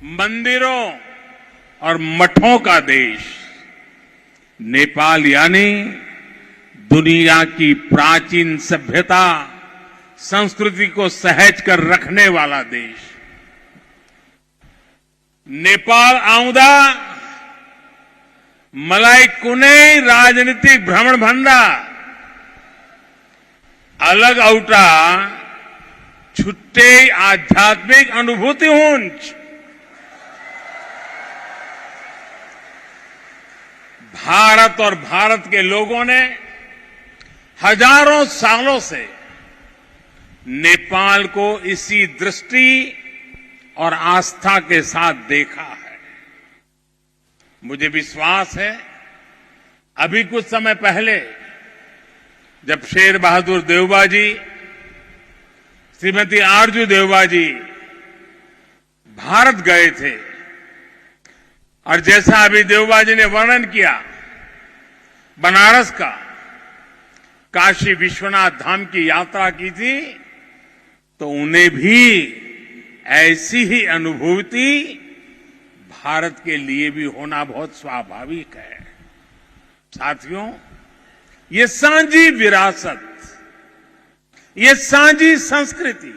मंदिरों और मठों का देश नेपाल यानी दुनिया की प्राचीन सभ्यता संस्कृति को सहेज कर रखने वाला देश। नेपाल आउँदा मलाई कुनै राजनीतिक भ्रमण भन्दा अलग औटा छुट्टै आध्यात्मिक अनुभूति हुन्छ। भारत और भारत के लोगों ने हजारों सालों से नेपाल को इसी दृष्टि और आस्था के साथ देखा है। मुझे विश्वास है अभी कुछ समय पहले जब शेर बहादुर देउबा जी, श्रीमती आरजू देउबा जी भारत गए थे और जैसा अभी देउबा जी ने वर्णन किया बनारस का, काशी विश्वनाथ धाम की यात्रा की थी, तो उन्हें भी ऐसी ही अनुभूति भारत के लिए भी होना बहुत स्वाभाविक है। साथियों, ये सांझी विरासत, ये सांझी संस्कृति,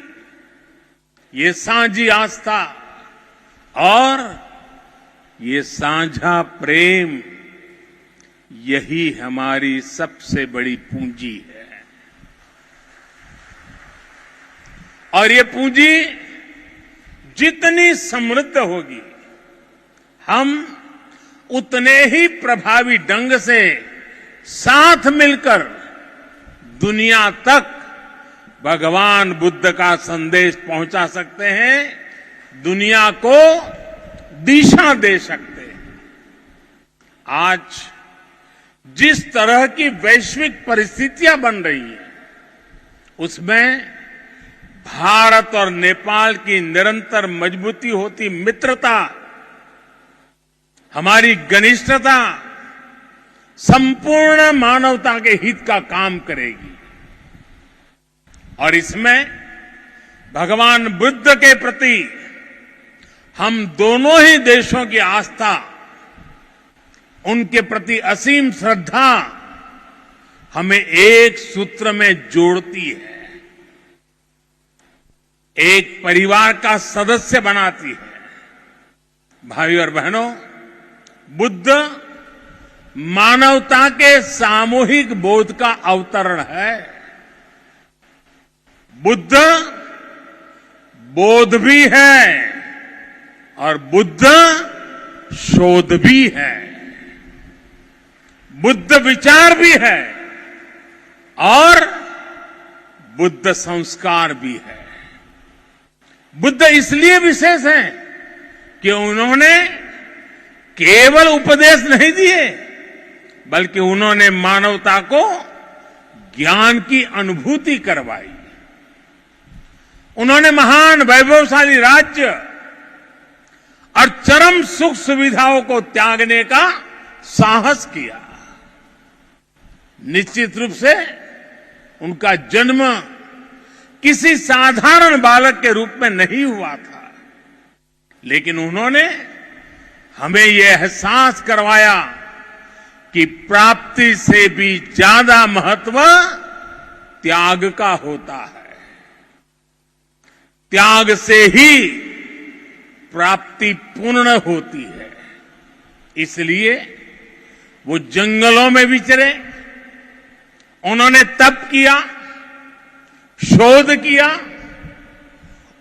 ये सांझी आस्था और ये साझा प्रेम, यही हमारी सबसे बड़ी पूंजी है। और ये पूंजी जितनी समृद्ध होगी, हम उतने ही प्रभावी ढंग से साथ मिलकर दुनिया तक भगवान बुद्ध का संदेश पहुंचा सकते हैं, दुनिया को दिशा दे सकते हैं। आज जिस तरह की वैश्विक परिस्थितियां बन रही हैं, उसमें भारत और नेपाल की निरंतर मजबूती होती मित्रता, हमारी घनिष्ठता संपूर्ण मानवता के हित का काम करेगी। और इसमें भगवान बुद्ध के प्रति हम दोनों ही देशों की आस्था, उनके प्रति असीम श्रद्धा हमें एक सूत्र में जोड़ती है, एक परिवार का सदस्य बनाती है। भाई और बहनों, बुद्ध मानवता के सामूहिक बोध का अवतरण है। बुद्ध बोध भी है और बुद्ध शोध भी है, बुद्ध विचार भी है और बुद्ध संस्कार भी है। बुद्ध इसलिए विशेष हैं कि उन्होंने केवल उपदेश नहीं दिए, बल्कि उन्होंने मानवता को ज्ञान की अनुभूति करवाई। उन्होंने महान वैभवशाली राज्य और चरम सुख सुविधाओं को त्यागने का साहस किया। निश्चित रूप से उनका जन्म किसी साधारण बालक के रूप में नहीं हुआ था, लेकिन उन्होंने हमें यह एहसास करवाया कि प्राप्ति से भी ज्यादा महत्व त्याग का होता है। त्याग से ही प्राप्ति पूर्ण होती है। इसलिए वो जंगलों में विचरे, उन्होंने तप किया, शोध किया।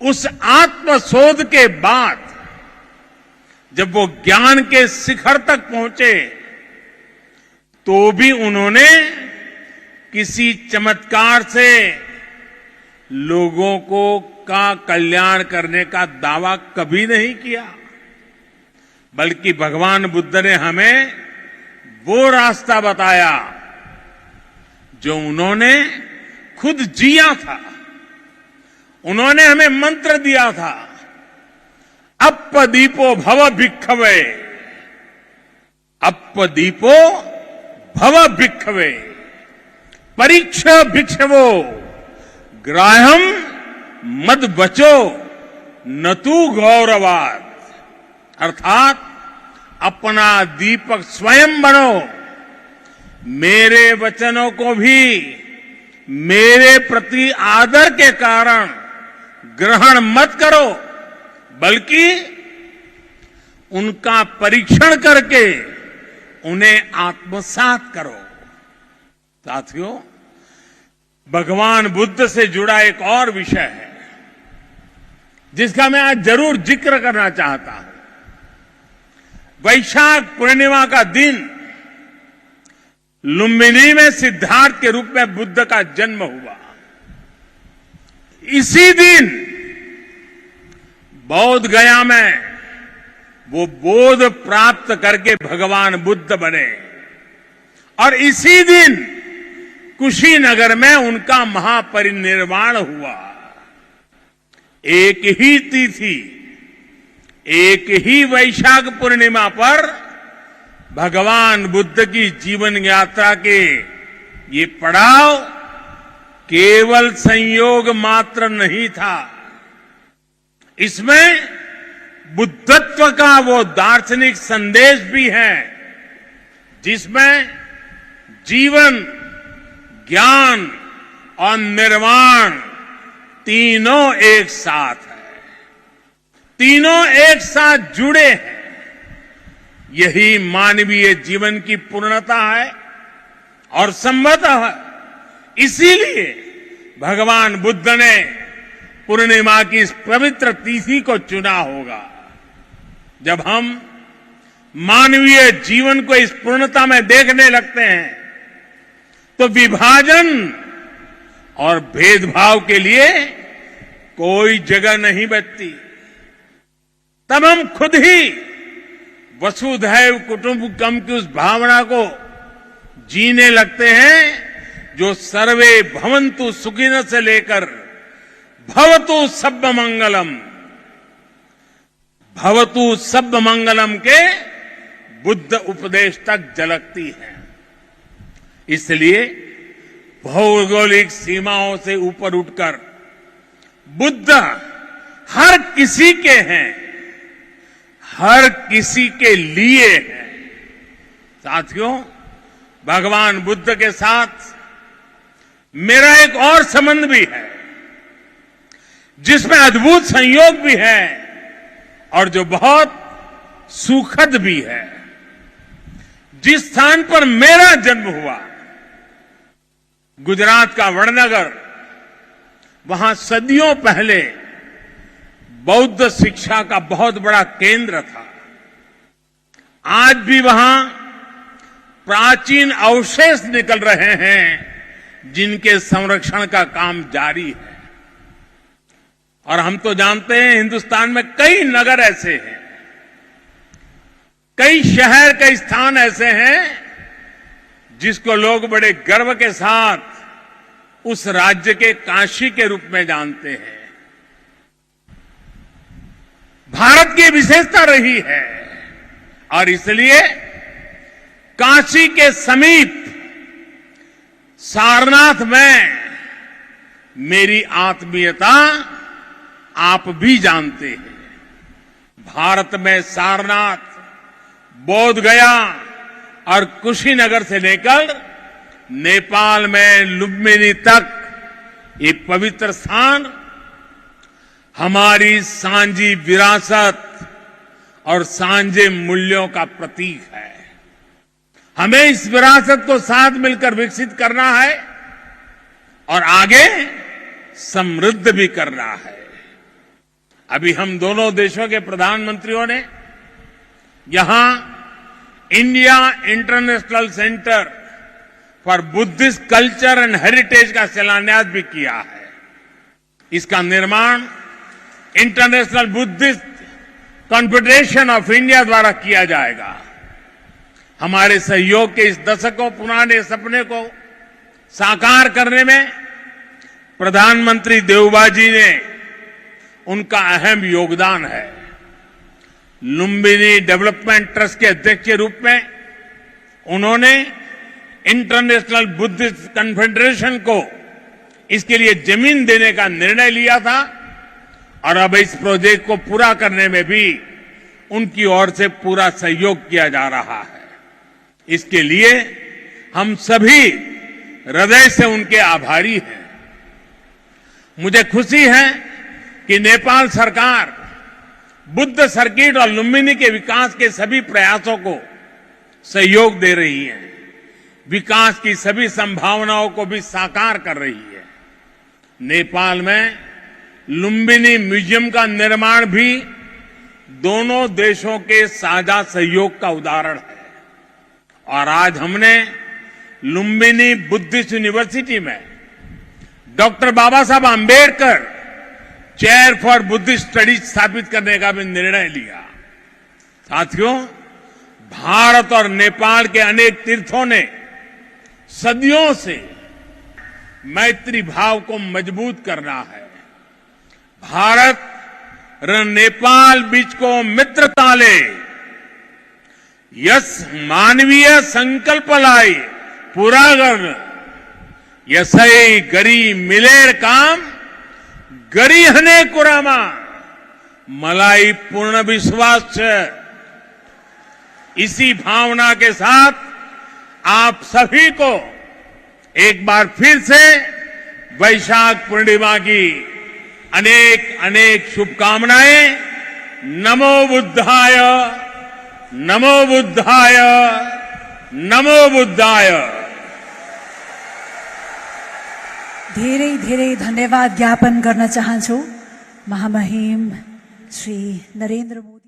उस आत्मशोध के बाद जब वो ज्ञान के शिखर तक पहुंचे, तो भी उन्होंने किसी चमत्कार से लोगों का कल्याण करने का दावा कभी नहीं किया, बल्कि भगवान बुद्ध ने हमें वो रास्ता बताया जो उन्होंने खुद जिया था। उन्होंने हमें मंत्र दिया था, अप्पदीपो भव भिक्खवे, अप्पदीपो भव भिक्खवे, परीक्ष भिक्षवो, ग्राह्यम मद बचो न तू गौरवाद। अर्थात अपना दीपक स्वयं बनो, मेरे वचनों को भी मेरे प्रति आदर के कारण ग्रहण मत करो, बल्कि उनका परीक्षण करके उन्हें आत्मसात करो। साथियों, भगवान बुद्ध से जुड़ा एक और विषय है जिसका मैं आज जरूर जिक्र करना चाहता हूं। वैशाख पूर्णिमा का दिन लुम्बिनी में सिद्धार्थ के रूप में बुद्ध का जन्म हुआ। इसी दिन बोध गया में वो बोध प्राप्त करके भगवान बुद्ध बने और इसी दिन कुशीनगर में उनका महापरिनिर्वाण हुआ। एक ही तिथि, एक ही वैशाख पूर्णिमा पर भगवान बुद्ध की जीवन यात्रा के ये पड़ाव केवल संयोग मात्र नहीं था, इसमें बुद्धत्व का वो दार्शनिक संदेश भी है जिसमें जीवन, ज्ञान और निर्वाण तीनों एक साथ है, तीनों एक साथ जुड़े हैं। यही मानवीय जीवन की पूर्णता है और संभवतः इसीलिए भगवान बुद्ध ने पूर्णिमा की इस पवित्र तिथि को चुना होगा। जब हम मानवीय जीवन को इस पूर्णता में देखने लगते हैं तो विभाजन और भेदभाव के लिए कोई जगह नहीं बचती। तब हम खुद ही वसुधैव कुटुंबकम की उस भावना को जीने लगते हैं जो सर्वे भवन्तु सुखिनः से लेकर भवतु सब्ब मंगलम, भवतु सब्ब मंगलम के बुद्ध उपदेश तक झलकती है। इसलिए भौगोलिक सीमाओं से ऊपर उठकर बुद्ध हर किसी के हैं, हर किसी के लिए है। साथियों, भगवान बुद्ध के साथ मेरा एक और संबंध भी है जिसमें अद्भुत संयोग भी है और जो बहुत सुखद भी है। जिस स्थान पर मेरा जन्म हुआ, गुजरात का वडनगर, वहां सदियों पहले बौद्ध शिक्षा का बहुत बड़ा केंद्र था। आज भी वहां प्राचीन अवशेष निकल रहे हैं जिनके संरक्षण का काम जारी है। और हम तो जानते हैं हिंदुस्तान में कई नगर ऐसे हैं, कई शहर, कई स्थान ऐसे हैं जिसको लोग बड़े गर्व के साथ उस राज्य के काशी के रूप में जानते हैं। भारत की विशेषता रही है और इसलिए काशी के समीप सारनाथ में मेरी आत्मीयता आप भी जानते हैं। भारत में सारनाथ, बोध गया और कुशीनगर से लेकर नेपाल में लुम्बिनी तक ये पवित्र स्थान हमारी सांझी विरासत और सांझे मूल्यों का प्रतीक है। हमें इस विरासत को साथ मिलकर विकसित करना है और आगे समृद्ध भी करना है। अभी हम दोनों देशों के प्रधानमंत्रियों ने यहां India international centre for Buddhist culture and heritage का शिलान्यास भी किया है। इसका निर्माण international Buddhist confederation of India द्वारा किया जाएगा। हमारे सहयोग के इस दशकों पुराने सपने को साकार करने में प्रधानमंत्री देवबा जी ने उनका अहम योगदान है। लुम्बिनी डेवलपमेंट ट्रस्ट के अध्यक्ष के रूप में उन्होंने इंटरनेशनल बुद्धिस्ट कॉन्फेडरेशन को इसके लिए जमीन देने का निर्णय लिया था और अब इस प्रोजेक्ट को पूरा करने में भी उनकी ओर से पूरा सहयोग किया जा रहा है। इसके लिए हम सभी हृदय से उनके आभारी हैं। मुझे खुशी है कि नेपाल सरकार बुद्ध सर्किट और लुम्बिनी के विकास के सभी प्रयासों को सहयोग दे रही है, विकास की सभी संभावनाओं को भी साकार कर रही है। नेपाल में लुम्बिनी म्यूजियम का निर्माण भी दोनों देशों के साझा सहयोग का उदाहरण है। और आज हमने लुम्बिनी बुद्धिस्ट यूनिवर्सिटी में doctor Baba Saheb Ambedkar chair for Buddhist studies स्थापित करने का भी निर्णय लिया। साथियों, भारत और नेपाल के अनेक तीर्थों ने सदियों से मैत्री भाव को मजबूत करना है। भारत र नेपाल बीच को मित्रता ले यस मानवीय संकल्प लाई पूरा गर्न यसै गरी मिलेर काम गरी हने कुरामा मलाई पूर्ण विश्वास है। इसी भावना के साथ आप सभी को एक बार फिर से वैशाख पूर्णिमा की अनेक अनेक शुभकामनाएं। नमो बुद्धाय, नमो बुद्धाय, नमो बुद्धाय। धेरै धेरै धन्यवाद ज्ञापन गर्न चाहन्छु महामहिम श्री नरेन्द्र मोदी।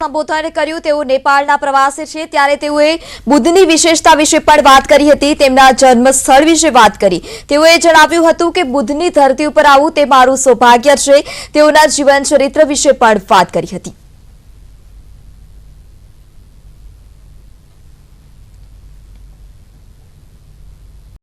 સંબોધન કર્યું તેઓ નેપાળના પ્રવાસે છે ત્યારે તેઓએ બુદ્ધની વિશેષતા વિશે પણ વાત કરી હતી, તેમના જન્મસ્થળ વિશે વાત કરી। તેઓએ જણાવ્યું હતું કે બુદ્ધની ધરતી ઉપર આવું તે મારું સૌભાગ્ય છે। તેઓના જીવન ચરિત્ર વિશે પણ વાત કરી હતી।